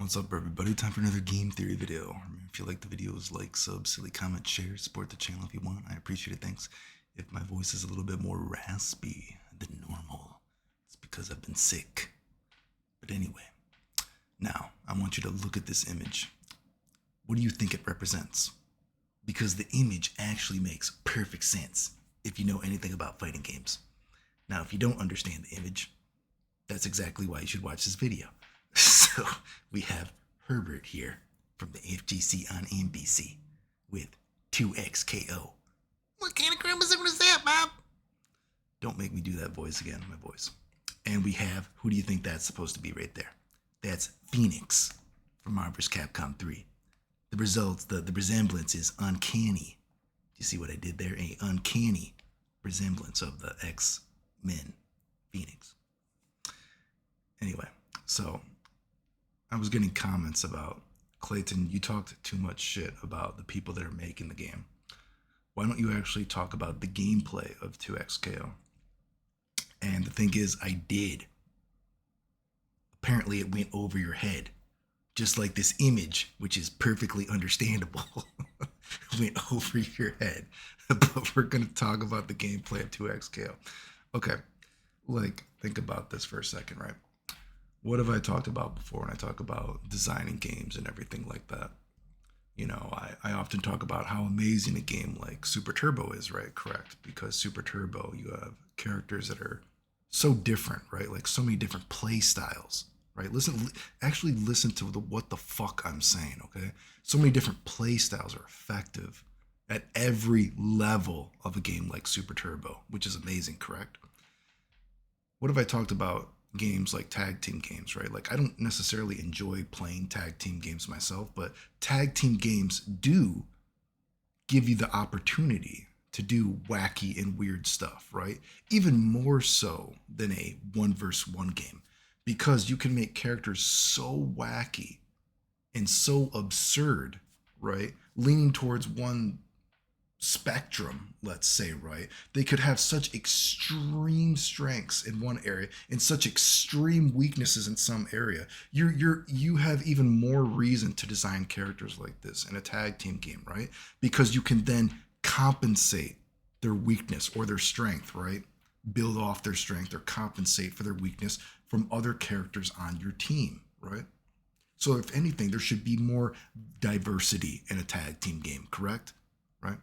What's up, everybody? Time for another game theory video. If you like the videos, like, sub, silly, comment, share, support the channel if you want. I appreciate it. Thanks. If my voice is a little bit more raspy than normal, it's because I've been sick. But anyway, now I want you to look at this image. What do you think it represents? Because the image actually makes perfect sense if you know anything about fighting games. Now, if you don't understand the image, that's exactly why you should watch this video. So we have Herbert here from the FGC on MVC with 2XKO. What kind of chromosome is that, Bob? Don't make me do that voice again, my voice. And we have, who do you think that's supposed to be right there? That's Phoenix from Marvel's Capcom 3. The results, the resemblance is uncanny. Do you see what I did there? A uncanny resemblance of the X-Men Phoenix. Anyway, so I was getting comments about, Clayton, you talked too much shit about the people that are making the game. Why don't you actually talk about the gameplay of 2XKO? And the thing is, I did. Apparently it went over your head. Just like this image, which is perfectly understandable, went over your head. But we're going to talk about the gameplay of 2XKO. Okay, like, think about this for a second, right? What have I talked about before when I talk about designing games and everything like that? You know, I often talk about how amazing a game like Super Turbo is, right? Correct. Because Super Turbo, you have characters that are so different, right? Like so many different play styles, right? Actually listen to what the fuck I'm saying, okay? So many different play styles are effective at every level of a game like Super Turbo, which is amazing, correct? What have I talked about? Games like tag team games, right? Like I don't necessarily enjoy playing tag team games myself, but tag team games do give you the opportunity to do wacky and weird stuff, right? Even more so than a 1v1 game, because you can make characters so wacky and so absurd, right? Leaning towards one spectrum, let's say, right? They could have such extreme strengths in one area and such extreme weaknesses in some area. You have even more reason to design characters like this in a tag team game, right? Because you can then compensate their weakness or their strength, right? Build off their strength or compensate for their weakness from other characters on your team, right? So if anything, there should be more diversity in a tag team game, correct? Right?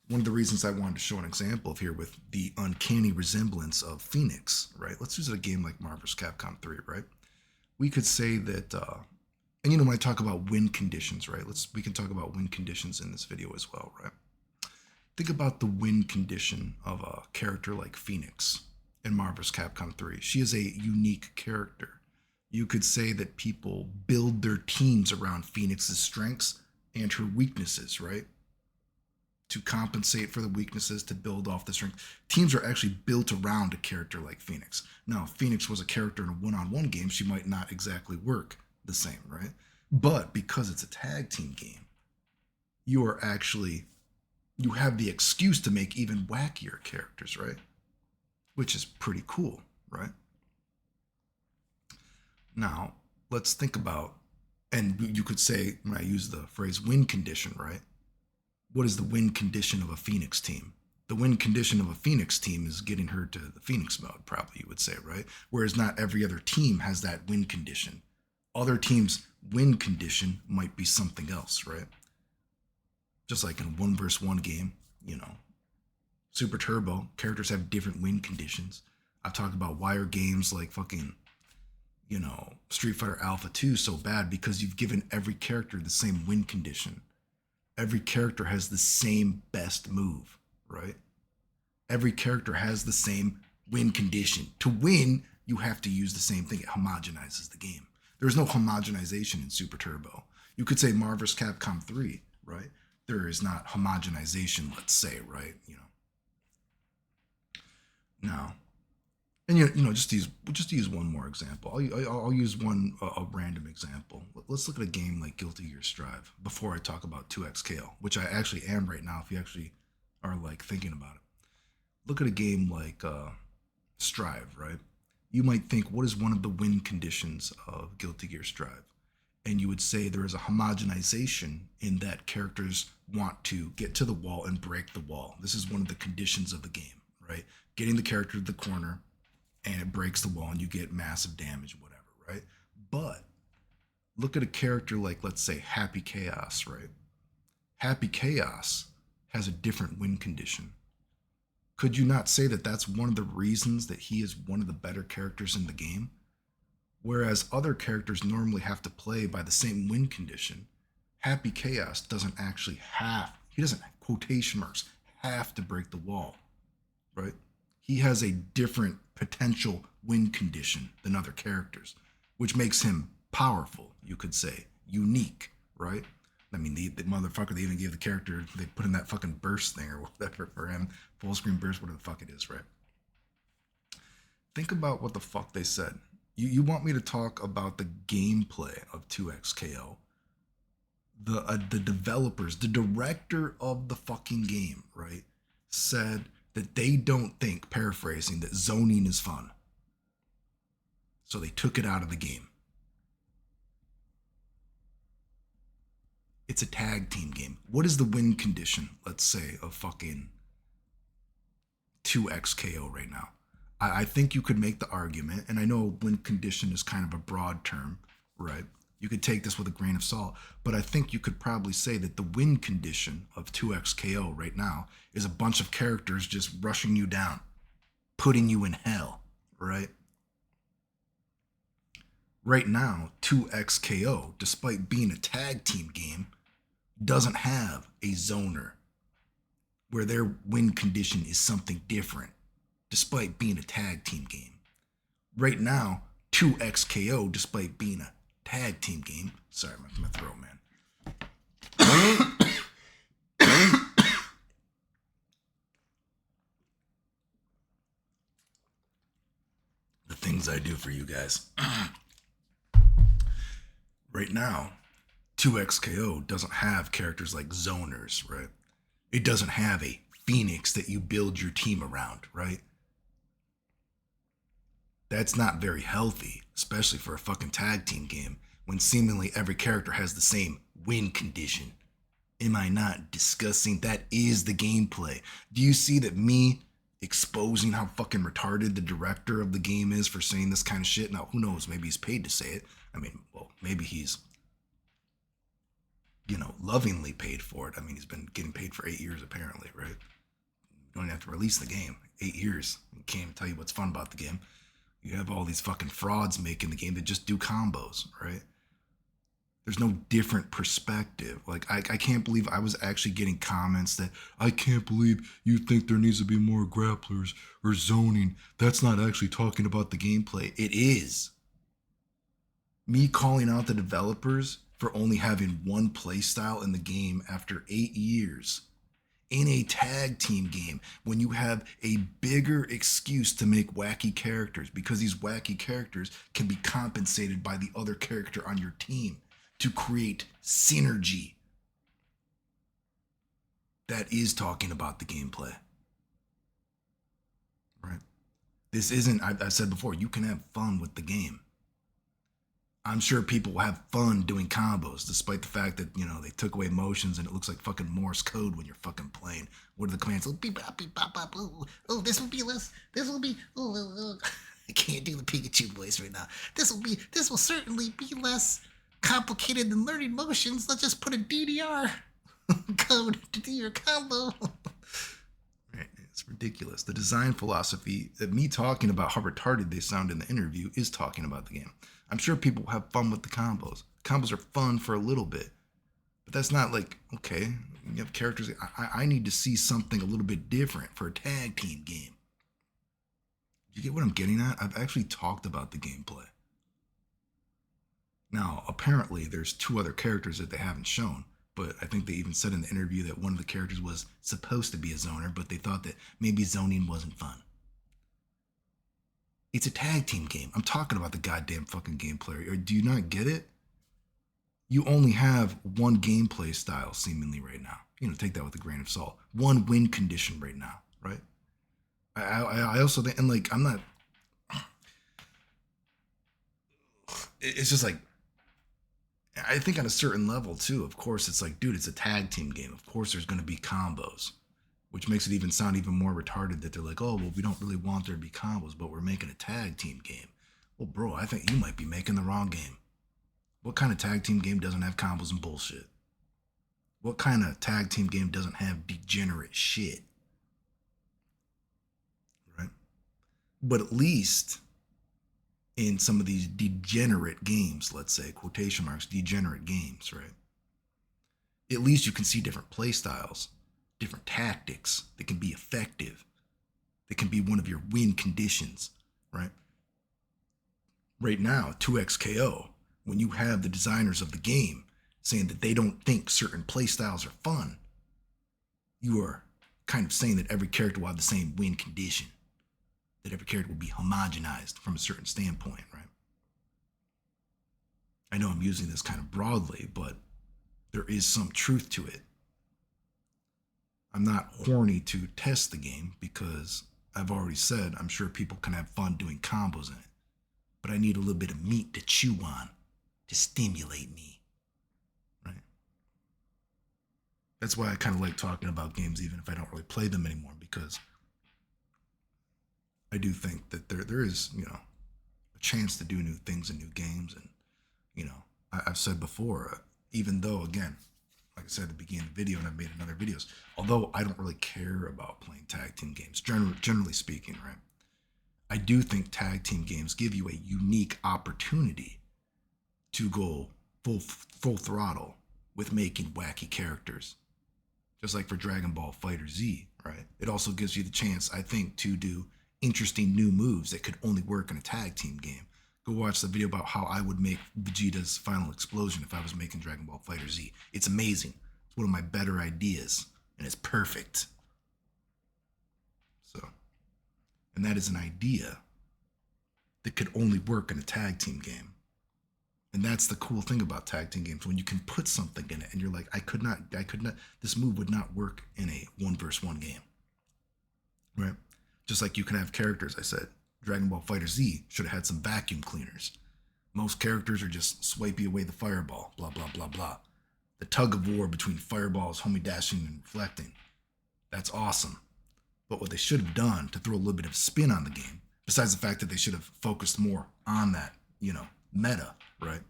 One of the reasons I wanted to show an example of here with the uncanny resemblance of Phoenix, right? Let's use a game like Marvel's Capcom 3, right? We could say that, and you know, when I talk about win conditions, right? We can talk about win conditions in this video as well, right? Think about the win condition of a character like Phoenix in Marvel's Capcom 3. She is a unique character. You could say that people build their teams around Phoenix's strengths and her weaknesses, right? To compensate for the weaknesses, to build off the strength. Teams are actually built around a character like Phoenix. Now, if Phoenix was a character in a one-on-one game, she might not exactly work the same, right? But because it's a tag team game, you have the excuse to make even wackier characters, right? Which is pretty cool, right? Now, let's think about, and you could say, when I use the phrase win condition, right? What is the win condition of a Phoenix team? The win condition of a Phoenix team is getting her to the Phoenix mode, probably you would say, right? Whereas not every other team has that win condition. Other teams' win condition might be something else, right? Just like in a 1v1 game, you know, Super Turbo, characters have different win conditions. I've talked about wire games like fucking, you know, Street Fighter Alpha 2 so bad because you've given every character the same win condition. Every character has the same best move, right? Every character has the same win condition. To win, you have to use the same thing. It homogenizes the game. There's no homogenization in Super Turbo. You could say Marvel's Capcom 3, right? There is not homogenization, let's say, right? You know. Now, and you know, just to use one more example. I'll use a random example. Let's look at a game like Guilty Gear Strive before I talk about 2XKO, which I actually am right now. If you actually are like thinking about it, look at a game like Strive, right? you might think, what is one of the win conditions of Guilty Gear Strive? And you would say there is a homogenization in that characters want to get to the wall and break the wall. This is one of the conditions of the game, right? Getting the character to the corner and it breaks the wall and you get massive damage, whatever, right? But look at a character like, let's say, Happy Chaos, right? Happy Chaos has a different win condition. Could you not say that that's one of the reasons that he is one of the better characters in the game? Whereas other characters normally have to play by the same win condition, Happy Chaos doesn't actually have, he doesn't, quotation marks, have to break the wall, right? He has a different potential win condition than other characters, which makes him powerful, you could say, unique, right? I mean, the motherfucker, they even gave the character, they put in that fucking burst thing or whatever for him, full screen burst, whatever the fuck it is, right? Think about what the fuck they said. You want me to talk about the gameplay of 2XKO? The developers, the director of the fucking game, right, said that they don't think, paraphrasing, that zoning is fun. So they took it out of the game. It's a tag team game. What is the win condition, let's say, of fucking 2XKO right now? I think you could make the argument, and I know win condition is kind of a broad term, right? You could take this with a grain of salt, but I think you could probably say that the win condition of 2XKO right now is a bunch of characters just rushing you down, putting you in hell, right? Right now, 2XKO, despite being a tag team game, doesn't have a zoner where their win condition is something different, despite being a tag team game. Right now, 2XKO, despite being a tag team game, sorry, my throat, man. The things I do for you guys. Right now, 2XKO doesn't have characters like zoners, right? It doesn't have a Phoenix that you build your team around, right? That's not very healthy, especially for a fucking tag team game, when seemingly every character has the same win condition. Am I not discussing? That is the gameplay. Do you see that me exposing how fucking retarded the director of the game is for saying this kind of shit? Now, who knows? Maybe he's paid to say it. I mean, well, maybe he's, lovingly paid for it. I mean, he's been getting paid for 8 years, apparently, right? You don't have to release the game. 8 years. I can't even tell you what's fun about the game. You have all these fucking frauds making the game that just do combos, right? There's no different perspective. Like, I can't believe I was actually getting comments that, I can't believe you think there needs to be more grapplers or zoning. That's not actually talking about the gameplay. It is. Me calling out the developers for only having one play style in the game after 8 years in a tag team game, when you have a bigger excuse to make wacky characters, because these wacky characters can be compensated by the other character on your team to create synergy. That is talking about the gameplay, right? This isn't, I've said before, you can have fun with the game. I'm sure people will have fun doing combos, despite the fact that, they took away motions and it looks like fucking Morse code when you're fucking playing. What are the commands? Oh, beep, bop, beep, bop, bop. Oh, this will be less. This will be. Oh. I can't do the Pikachu voice right now. This will certainly be less complicated than learning motions. Let's just put a DDR code to do your combo. Right, it's ridiculous. The design philosophy, that me talking about how retarded they sound in the interview, is talking about the game. I'm sure people have fun with the combos. Combos are fun for a little bit, but that's not like, okay, you have characters. I need to see something a little bit different for a tag team game. You get what I'm getting at? I've actually talked about the gameplay. Now, apparently there's 2 other characters that they haven't shown, but I think they even said in the interview that one of the characters was supposed to be a zoner, but they thought that maybe zoning wasn't fun. It's a tag team game. I'm talking about the goddamn fucking gameplay. Or do you not get it? You only have one gameplay style seemingly right now. Take that with a grain of salt. One win condition right now, right? I also think, and like, I'm not, it's just like, I think on a certain level too, of course, it's like, dude, it's a tag team game. Of course, there's going to be combos, which makes it even sound even more retarded that they're like, oh, well, we don't really want there to be combos, but we're making a tag team game. Well, bro, I think you might be making the wrong game. What kind of tag team game doesn't have combos and bullshit? What kind of tag team game doesn't have degenerate shit? Right? But at least in some of these degenerate games, let's say, quotation marks, degenerate games, right? At least you can see different play styles, different tactics that can be effective, that can be one of your win conditions, right? Right now, 2XKO, when you have the designers of the game saying that they don't think certain play styles are fun, you are kind of saying that every character will have the same win condition, that every character will be homogenized from a certain standpoint, right? I know I'm using this kind of broadly, but there is some truth to it. I'm not horny to test the game because I've already said I'm sure people can have fun doing combos in it. But I need a little bit of meat to chew on to stimulate me, right? That's why I kind of like talking about games even if I don't really play them anymore, because I do think that there is, a chance to do new things in new games. And, I've said before, even though, again, like I said at the beginning of the video, and I've made in other videos, although I don't really care about playing tag team games, generally speaking, right? I do think tag team games give you a unique opportunity to go full throttle with making wacky characters. Just like for Dragon Ball FighterZ, right? It also gives you the chance, I think, to do interesting new moves that could only work in a tag team game. Go watch the video about how I would make Vegeta's final explosion if I was making Dragon Ball FighterZ. It's amazing. It's one of my better ideas, and it's perfect. So, and that is an idea that could only work in a tag team game. And that's the cool thing about tag team games, when you can put something in it and you're like, I could not, this move would not work in a 1v1 game, right? Just like you can have characters, I said, Dragon Ball FighterZ should have had some vacuum cleaners. Most characters are just swipey away the fireball, blah, blah, blah, blah. The tug of war between fireballs, homie dashing, and reflecting. That's awesome. But what they should have done to throw a little bit of spin on the game, besides the fact that they should have focused more on that, meta, right?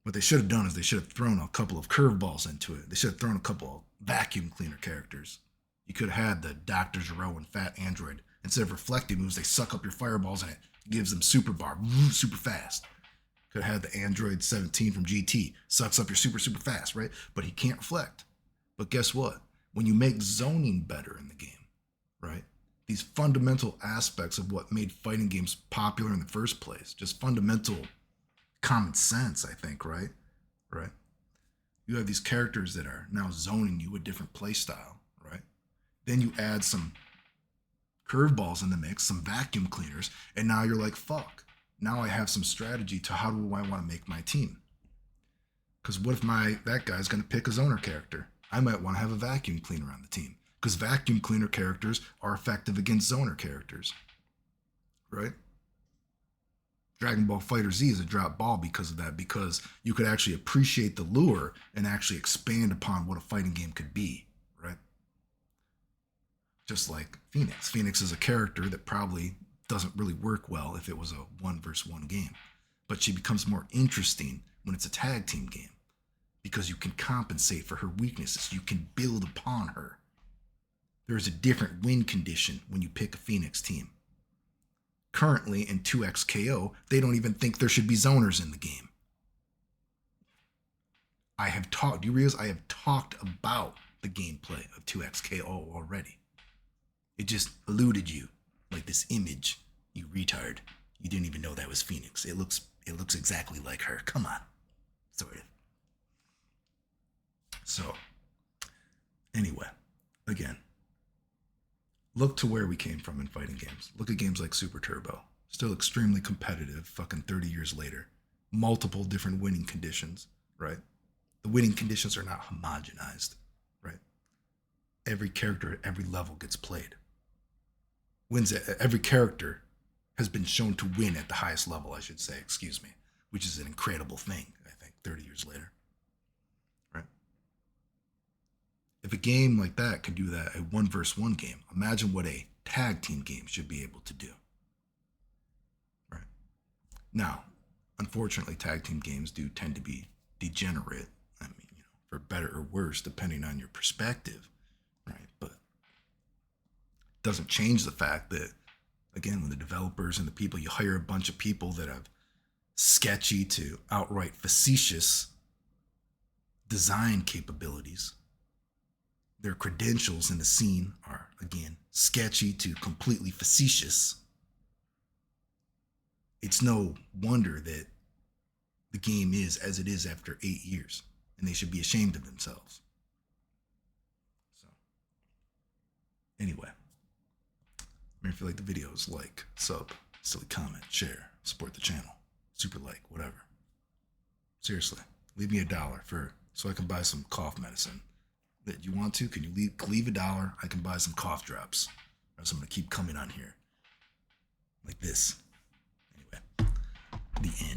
What they should have done is they should have thrown a couple of curveballs into it. They should have thrown a couple of vacuum cleaner characters. You could have had the Dr. Gero and Fat Android. Instead of reflecting moves, they suck up your fireballs and it gives them super bar, super fast. Could have had the Android 17 from GT, sucks up your super fast, right? But he can't reflect. But guess what? When you make zoning better in the game, right? These fundamental aspects of what made fighting games popular in the first place, just fundamental common sense, I think, right? Right? You have these characters that are now zoning you a different play style, right? Then you add some curveballs in the mix, some vacuum cleaners, and now you're like, fuck. Now I have some strategy to how do I want to make my team? Because what if that guy's going to pick a zoner character? I might want to have a vacuum cleaner on the team, because vacuum cleaner characters are effective against zoner characters, right? Dragon Ball FighterZ is a drop ball because of that, because you could actually appreciate the lure and actually expand upon what a fighting game could be, right? Just like Phoenix. Phoenix is a character that probably doesn't really work well if it was a 1v1 game, but she becomes more interesting when it's a tag team game, because you can compensate for her weaknesses. You can build upon her. There's a different win condition when you pick a Phoenix team. Currently in 2XKO, they don't even think there should be zoners in the game. Do you realize I have talked about the gameplay of 2XKO already? It just eluded you, like this image, you retard. You didn't even know that was Phoenix. It looks exactly like her. Come on. Sort of. So, anyway, again, look to where we came from in fighting games. Look at games like Super Turbo. Still extremely competitive, fucking 30 years later. Multiple different winning conditions, right? The winning conditions are not homogenized, right? Every character at every level gets played. Wins at every character has been shown to win at the highest level, I should say, excuse me, which is an incredible thing, I think, 30 years later. Right? If a game like that could do that, a 1-versus-1 game, imagine what a tag team game should be able to do. Right? Now, unfortunately, tag team games do tend to be degenerate. I mean, for better or worse, depending on your perspective, right? But it doesn't change the fact that, again, when the developers and the people, you hire a bunch of people that have sketchy to outright facetious design capabilities. Their credentials in the scene are, again, sketchy to completely facetious. It's no wonder that the game is as it is after 8 years, and they should be ashamed of themselves. So, anyway, if you like the videos, like, sub, silly comment, share, support the channel, super like, whatever. Seriously, leave me $1 so I can buy some cough medicine. That you want to? Can you leave $1? I can buy some cough drops. Or else I'm gonna keep coming on here like this. Anyway, the end.